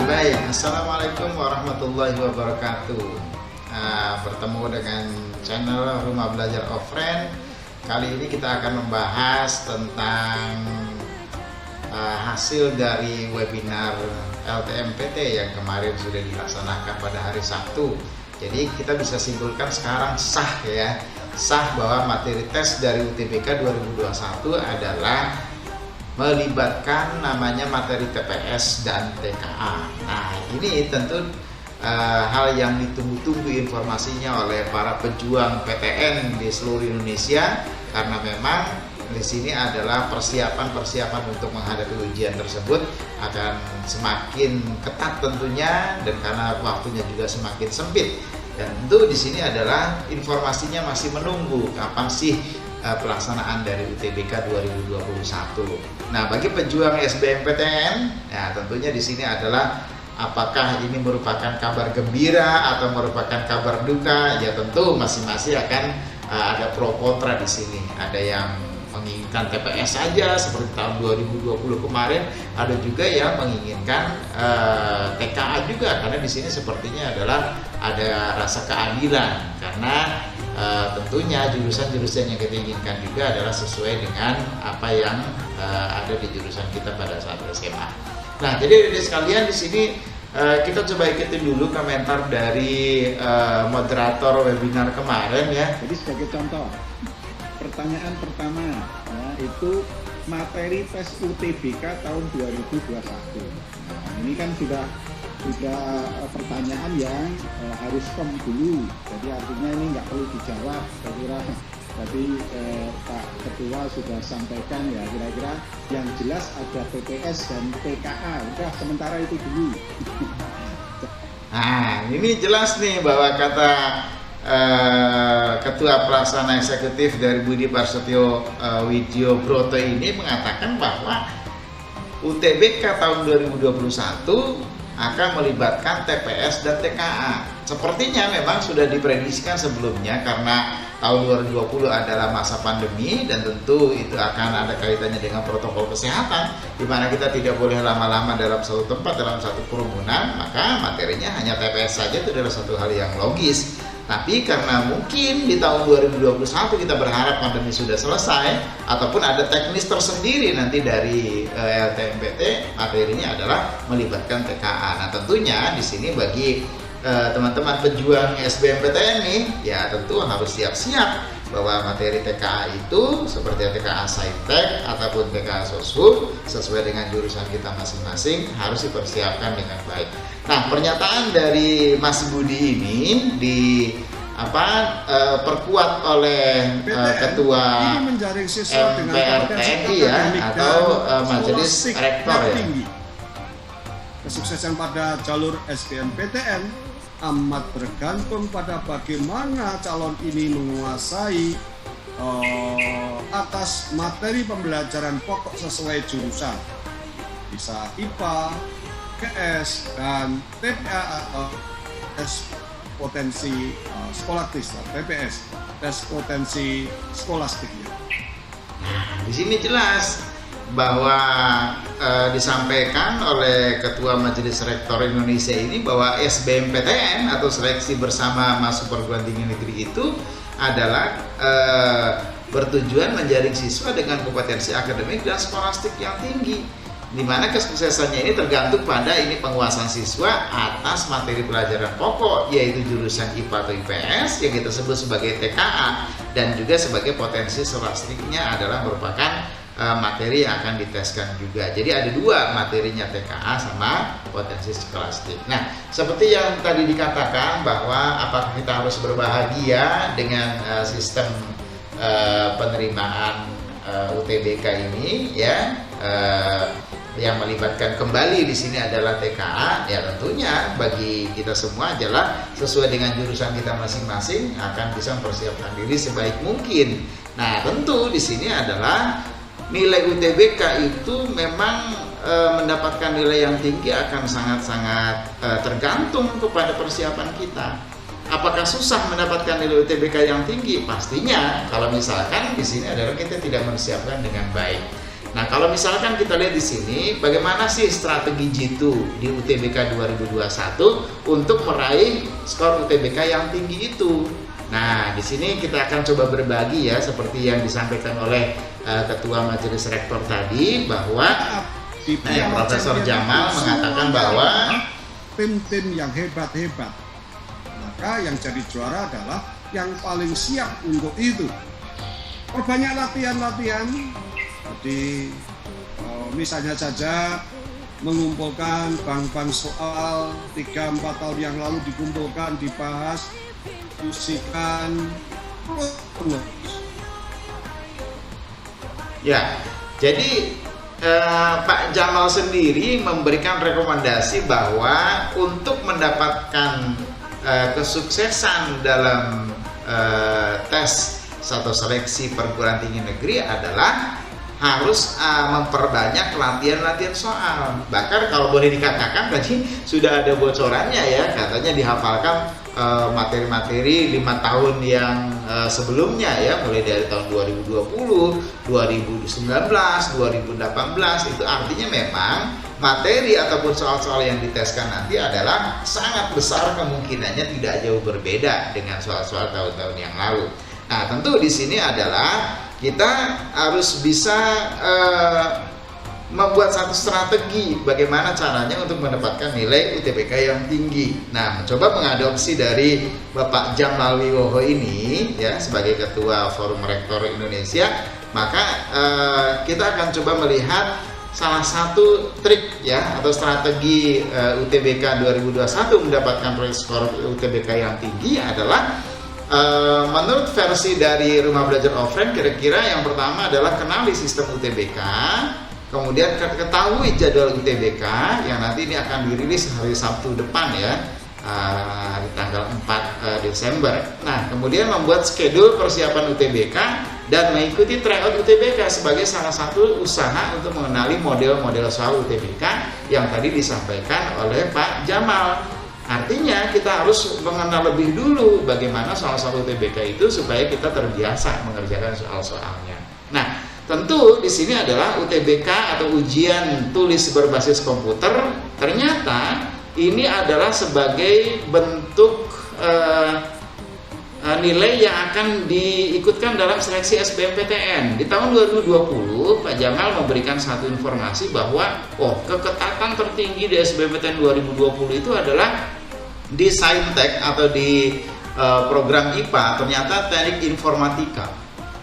Baik, Assalamualaikum warahmatullahi wabarakatuh. Bertemu dengan channel Rumah Belajar Offline. Kali ini kita akan membahas tentang hasil dari webinar LTMPT yang kemarin sudah dilaksanakan pada hari Sabtu. Jadi kita bisa simpulkan sekarang sah bahwa materi tes dari UTBK 2021 adalah melibatkan namanya materi TPS dan TKA. Nah, ini tentu hal yang ditunggu-tunggu informasinya oleh para pejuang PTN di seluruh Indonesia, karena memang di sini adalah persiapan untuk menghadapi ujian tersebut akan semakin ketat tentunya, dan karena waktunya juga semakin sempit. Dan tentu di sini adalah informasinya masih menunggu kapan sih pelaksanaan dari UTBK 2021. Nah, bagi pejuang SBMPTN, ya tentunya di sini adalah apakah ini merupakan kabar gembira atau merupakan kabar duka? Ya tentu masing-masing akan ada pro kontra di sini. Ada yang menginginkan TPS saja seperti tahun 2020 kemarin, ada juga yang menginginkan TKA juga, karena di sini sepertinya adalah ada rasa keadilan, karena tentunya jurusan-jurusan yang kita inginkan juga adalah sesuai dengan apa yang ada di jurusan kita pada saat SMA. Nah, jadi sekalian di sini kita coba ikutin dulu komentar dari moderator webinar kemarin ya. Jadi sebagai contoh, pertanyaan pertama itu materi tes UTBK tahun 2021. Nah, ini kan sudah pertanyaan yang harus firm dulu, jadi artinya ini nggak perlu dijawab. Saya kira tadi Pak Ketua sudah sampaikan ya, kira-kira yang jelas ada PPS dan PKA. Udah sementara itu dulu. Nah, ini jelas nih bahwa kata Ketua Pelaksana Eksekutif dari Budi Prasetyo Widyo Broto ini mengatakan bahwa UTBK tahun 2021 akan melibatkan TPS dan TKA. Sepertinya memang sudah diprediksikan sebelumnya, karena tahun 2020 adalah masa pandemi dan tentu itu akan ada kaitannya dengan protokol kesehatan, di mana kita tidak boleh lama-lama dalam satu tempat, dalam satu kerumunan, maka materinya hanya TPS saja. Itu adalah satu hal yang logis. Tapi karena mungkin di tahun 2021 kita berharap pandemi sudah selesai, ataupun ada teknis tersendiri nanti dari LTMPT, materinya adalah melibatkan TKA. Nah, tentunya di sini bagi teman-teman pejuang SBMPTN nih, ya tentu harus siap-siap bahwa materi TKA itu seperti TKA Saintek ataupun TKA Soshum sesuai dengan jurusan kita masing-masing harus dipersiapkan dengan baik. Nah, pernyataan dari Mas Budi ini perkuat oleh Ketua MPRTNI ya, atau Majelis Rektor ya. Kesuksesan pada jalur SBMPTN amat bergantung pada bagaimana calon ini menguasai atas materi pembelajaran pokok sesuai jurusan, bisa IPA, GS, dan TPA atau tes potensi skolastik, TPS, tes potensi skolastiknya. Di sini jelas bahwa disampaikan oleh Ketua Majelis Rektor Indonesia ini bahwa SBMPTN atau Seleksi Bersama Masuk Perguruan Tinggi Negeri itu adalah bertujuan menjaring siswa dengan kompetensi akademik dan skolastik yang tinggi, di mana kesuksesannya ini tergantung pada penguasaan siswa atas materi pelajaran pokok, yaitu jurusan IPA atau IPS yang kita sebut sebagai TKA, dan juga sebagai potensi skolastiknya adalah merupakan materi yang akan diteskan juga. Jadi ada dua materinya, TKA sama potensi skolastik. Nah, seperti yang tadi dikatakan bahwa apakah kita harus berbahagia dengan sistem penerimaan UTBK ini ya, yang melibatkan kembali di sini adalah TKA, ya tentunya bagi kita semua adalah sesuai dengan jurusan kita masing-masing akan bisa mempersiapkan diri sebaik mungkin. Nah, tentu di sini adalah nilai UTBK itu memang mendapatkan nilai yang tinggi akan sangat-sangat tergantung kepada persiapan kita. Apakah susah mendapatkan nilai UTBK yang tinggi? Pastinya kalau misalkan di sini adalah kita tidak mempersiapkan dengan baik. Nah, kalau misalkan kita lihat di sini, bagaimana sih strategi Jitu di UTBK 2021 untuk meraih skor UTBK yang tinggi itu? Nah, di sini kita akan coba berbagi ya, seperti yang disampaikan oleh Ketua Majelis Rektor tadi, bahwa Profesor Jamal mengatakan bahwa tim-tim yang hebat-hebat, maka yang jadi juara adalah yang paling siap untuk itu. Perbanyak latihan-latihan, jadi misalnya saja mengumpulkan bank-bank soal 3-4 tahun yang lalu, dikumpulkan, dibahas, diskusikan. Ya, jadi Pak Jamal sendiri memberikan rekomendasi bahwa untuk mendapatkan kesuksesan dalam tes atau seleksi perguruan tinggi negeri adalah harus memperbanyak latihan-latihan soal. Bahkan kalau boleh dikatakan tadi sudah ada bocorannya ya, katanya dihafalkan materi-materi 5 tahun yang sebelumnya ya, mulai dari tahun 2020, 2019, 2018. Itu artinya memang materi ataupun soal-soal yang diteskan nanti adalah sangat besar kemungkinannya tidak jauh berbeda dengan soal-soal tahun-tahun yang lalu. Nah, tentu di sini adalah kita harus bisa membuat satu strategi bagaimana caranya untuk mendapatkan nilai UTBK yang tinggi. Nah, mencoba mengadopsi dari Bapak Jamal Wiwoho ini ya sebagai Ketua Forum Rektor Indonesia, maka kita akan coba melihat salah satu trik ya atau strategi UTBK 2021 mendapatkan skor UTBK yang tinggi adalah menurut versi dari Rumah Belajar Offline, kira-kira yang pertama adalah kenali sistem UTBK, kemudian ketahui jadwal UTBK yang nanti ini akan dirilis hari Sabtu depan ya, hari tanggal 4 Desember. Nah, kemudian membuat schedule persiapan UTBK dan mengikuti tryout UTBK sebagai salah satu usaha untuk mengenali model-model soal UTBK yang tadi disampaikan oleh Pak Jamal. Artinya kita harus mengenal lebih dulu bagaimana soal-soal UTBK itu supaya kita terbiasa mengerjakan soal-soalnya. Nah, tentu di sini adalah UTBK atau ujian tulis berbasis komputer. Ternyata ini adalah sebagai bentuk nilai yang akan diikutkan dalam seleksi SBMPTN. Di tahun 2020, Pak Jamal memberikan satu informasi bahwa keketatan tertinggi di SBMPTN 2020 itu adalah di Saintek atau di program IPA, ternyata teknik informatika.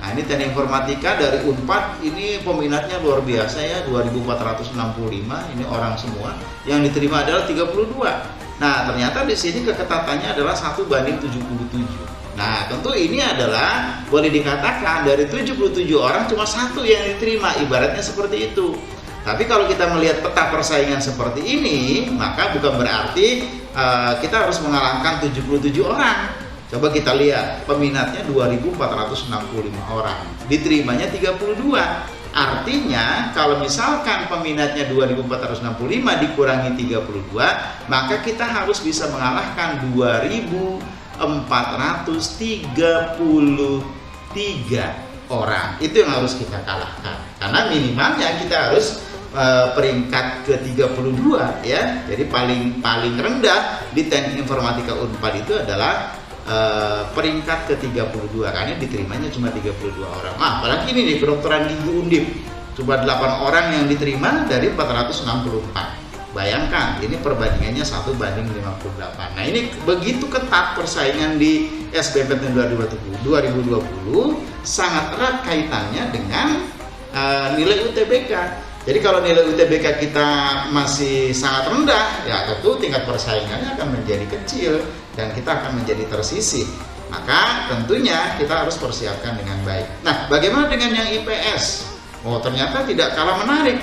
Nah, ini teknik informatika dari Unpad ini peminatnya luar biasa ya, 2465, ini orang semua. Yang diterima adalah 32. Nah, ternyata di sini keketatannya adalah 1:77. Nah, tentu ini adalah boleh dikatakan dari 77 orang cuma 1 yang diterima, ibaratnya seperti itu. Tapi kalau kita melihat peta persaingan seperti ini, maka bukan berarti kita harus mengalahkan 77 orang. Coba kita lihat, peminatnya 2465 orang, diterimanya 32. Artinya kalau misalkan peminatnya 2465 dikurangi 32, maka kita harus bisa mengalahkan 2433 orang. Itu yang harus kita kalahkan. Karena minimalnya kita harus peringkat ke-32 ya. Jadi paling rendah di teknik informatika Unpad itu adalah peringkat ke-32 karena diterimanya cuma 32 orang. Nah, apalagi ini nih kedokteran gigi Undip. Cuma 8 orang yang diterima dari 464. Bayangkan, ini perbandingannya 1:58. Nah, ini begitu ketat persaingan di SBMPTN 2020, sangat erat kaitannya dengan nilai UTBK. Jadi kalau nilai UTBK kita masih sangat rendah, ya tentu tingkat persaingannya akan menjadi kecil dan kita akan menjadi tersisih. Maka tentunya kita harus persiapkan dengan baik. Nah, bagaimana dengan yang IPS? Ternyata tidak kalah menarik.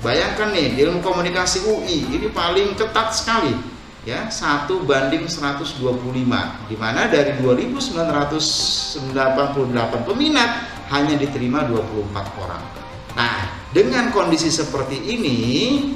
Bayangkan nih, ilmu komunikasi UI ini paling ketat sekali, ya 1:125, di mana dari 2.998 peminat hanya diterima 24 orang. Nah, dengan kondisi seperti ini,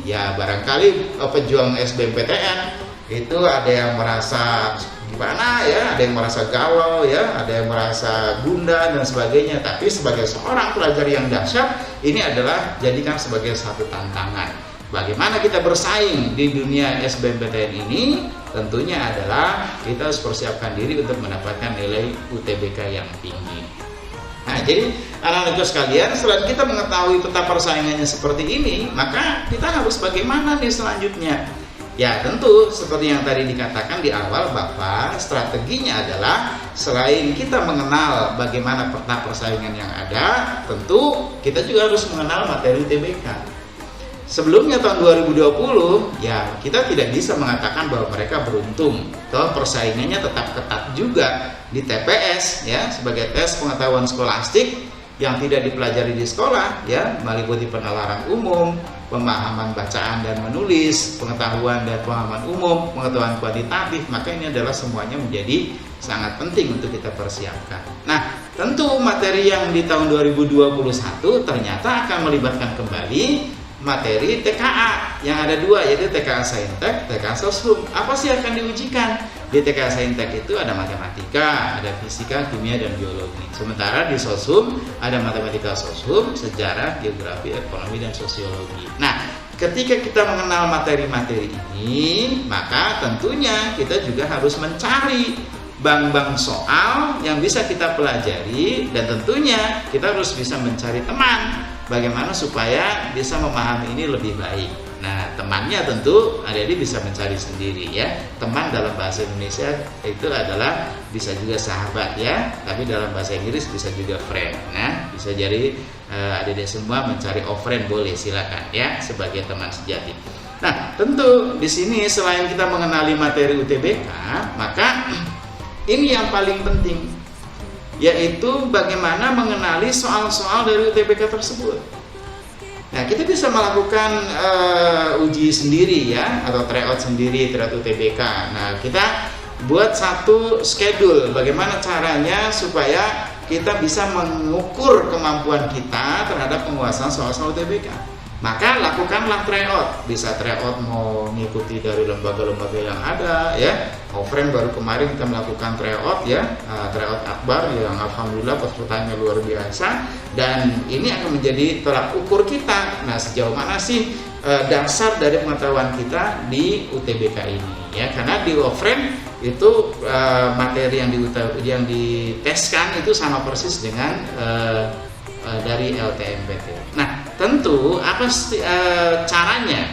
ya barangkali pejuang SBMPTN itu ada yang merasa gimana ya, ada yang merasa galau ya, ada yang merasa gundah dan sebagainya. Tapi sebagai seorang pelajar yang dahsyat, ini adalah jadikan sebagai satu tantangan. Bagaimana kita bersaing di dunia SBMPTN ini? Tentunya adalah kita harus persiapkan diri untuk mendapatkan nilai UTBK yang tinggi. Nah, jadi anak-anakku sekalian, selain kita mengetahui peta persaingannya seperti ini, maka kita harus bagaimana nih selanjutnya? Ya, tentu seperti yang tadi dikatakan di awal bahwa strateginya adalah selain kita mengenal bagaimana peta persaingan yang ada, tentu kita juga harus mengenal materi UTBK. Sebelumnya tahun 2020, ya kita tidak bisa mengatakan bahwa mereka beruntung. Toh persaingannya tetap ketat juga di TPS ya, sebagai tes pengetahuan skolastik yang tidak dipelajari di sekolah ya, meliputi penalaran umum, pemahaman bacaan dan menulis, pengetahuan dan pemahaman umum, pengetahuan kuantitatif. Maka ini adalah semuanya menjadi sangat penting untuk kita persiapkan. Nah, tentu materi yang di tahun 2021 ternyata akan melibatkan kembali materi TKA yang ada dua, yaitu TKA Saintek, TKA Soshum. Apa sih akan diujikan? Di TKA Saintek itu ada matematika, ada fisika, kimia, dan biologi. Sementara di Soshum ada matematika Soshum, sejarah, geografi, ekonomi, dan sosiologi. Nah, ketika kita mengenal materi-materi ini, maka tentunya kita juga harus mencari bank-bank soal yang bisa kita pelajari, dan tentunya kita harus bisa mencari teman bagaimana supaya bisa memahami ini lebih baik. Nah, temannya tentu adik-adik bisa mencari sendiri ya. Teman dalam bahasa Indonesia itu adalah bisa juga sahabat ya, tapi dalam bahasa Inggris bisa juga friend. Nah, bisa jadi adik-adik semua mencari friend boleh, silakan ya, sebagai teman sejati. Nah, tentu di sini selain kita mengenali materi UTBK, maka ini yang paling penting, yaitu bagaimana mengenali soal-soal dari UTBK tersebut. Nah, kita bisa melakukan uji sendiri ya, atau tryout sendiri, tryout UTBK. Nah, kita buat satu schedule bagaimana caranya supaya kita bisa mengukur kemampuan kita terhadap penguasaan soal-soal UTBK. Maka lakukanlah tryout. Bisa tryout mau mengikuti dari lembaga-lembaga yang ada ya. Offline baru kemarin kita melakukan tryout ya, tryout akbar yang alhamdulillah pesertanya luar biasa, dan ini akan menjadi tolak ukur kita. Nah, sejauh mana sih dasar dari pengetahuan kita di UTBK ini ya, karena di offline itu materi yang diteskan itu sama persis dengan dari LTMPT. Nah, tentu apa caranya?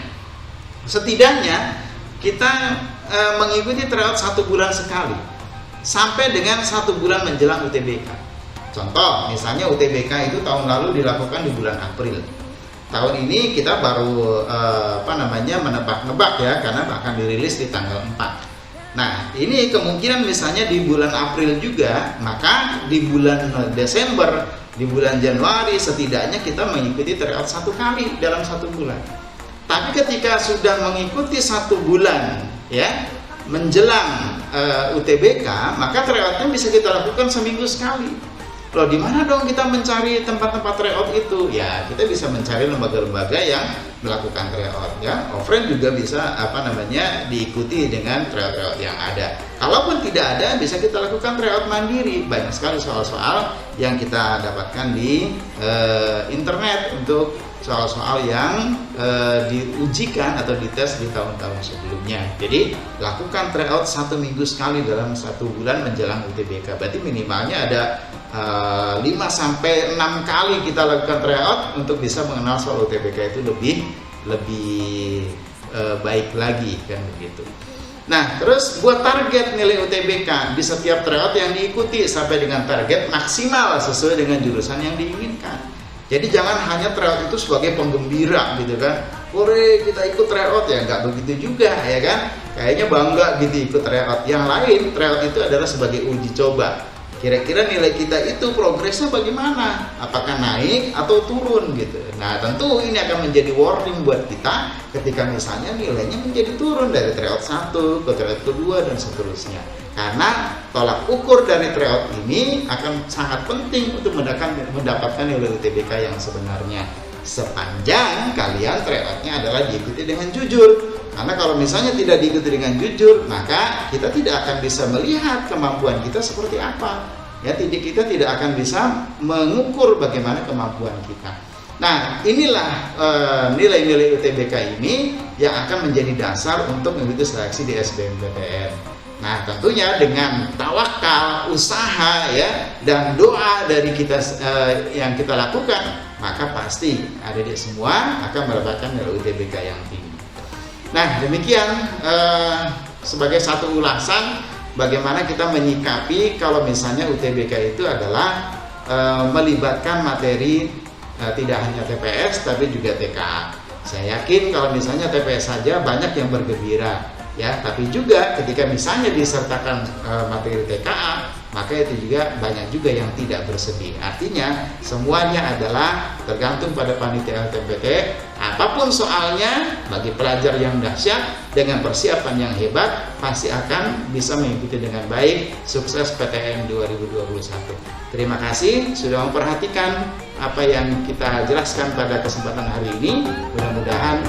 Setidaknya kita mengikuti tryout 1 bulan sekali sampai dengan 1 bulan menjelang UTBK. Contoh, misalnya UTBK itu tahun lalu dilakukan di bulan April. Tahun ini kita baru menebak-nebak ya, karena akan dirilis di tanggal 4. Nah, ini kemungkinan misalnya di bulan April juga, maka di bulan Desember, di bulan Januari setidaknya kita mengikuti tryout 1 kali dalam 1 bulan. Tapi ketika sudah mengikuti 1 bulan ya menjelang UTBK, maka tryoutnya bisa kita lakukan seminggu sekali. Loh, di mana dong kita mencari tempat-tempat tryout itu? Ya, kita bisa mencari lembaga-lembaga yang melakukan tryout ya. Offline juga bisa diikuti dengan tryout-tryout yang ada. Kalaupun tidak ada, bisa kita lakukan tryout mandiri. Banyak sekali soal-soal yang kita dapatkan di internet untuk soal-soal yang diujikan atau dites di tahun-tahun sebelumnya. Jadi lakukan tryout 1 minggu sekali dalam 1 bulan menjelang UTBK. Berarti minimalnya ada 5-6 kali kita lakukan tryout untuk bisa mengenal soal UTBK itu lebih baik lagi kan begitu. Nah, terus buat target nilai UTBK di setiap tryout yang diikuti sampai dengan target maksimal sesuai dengan jurusan yang diinginkan. Jadi jangan hanya tryout itu sebagai penggembira gitu kan. Ore, kita ikut tryout ya, nggak begitu juga ya kan. Kayaknya bangga gitu ikut tryout. Yang lain, tryout itu adalah sebagai uji coba. Kira-kira nilai kita itu progresnya bagaimana? Apakah naik atau turun gitu. Nah, tentu ini akan menjadi warning buat kita ketika misalnya nilainya menjadi turun dari tryout 1 ke tryout kedua dan seterusnya. Karena tolak ukur dari tryout ini akan sangat penting untuk mendapatkan nilai UTBK yang sebenarnya, sepanjang kalian tryoutnya adalah diikuti dengan jujur. Karena kalau misalnya tidak diikuti dengan jujur, maka kita tidak akan bisa melihat kemampuan kita seperti apa. Ya, kita tidak akan bisa mengukur bagaimana kemampuan kita. Nah, inilah nilai-nilai UTBK ini yang akan menjadi dasar untuk mengikuti seleksi di SBMPTN. Nah, tentunya dengan tawakal, usaha ya, dan doa dari kita yang kita lakukan, maka pasti adik-adik semua akan mendapatkan nilai UTBK yang tinggi. Nah, demikian sebagai satu ulasan bagaimana kita menyikapi kalau misalnya UTBK itu adalah melibatkan materi tidak hanya TPS tapi juga TKA. Saya yakin kalau misalnya TPS saja banyak yang bergembira, ya, tapi juga ketika misalnya disertakan materi TKA, maka itu juga banyak juga yang tidak bersedih. Artinya semuanya adalah tergantung pada panitia LTMPT. Apapun soalnya, bagi pelajar yang dahsyat dengan persiapan yang hebat pasti akan bisa mengikuti dengan baik. Sukses PTN 2021. Terima kasih sudah memperhatikan apa yang kita jelaskan pada kesempatan hari ini. Mudah-mudahan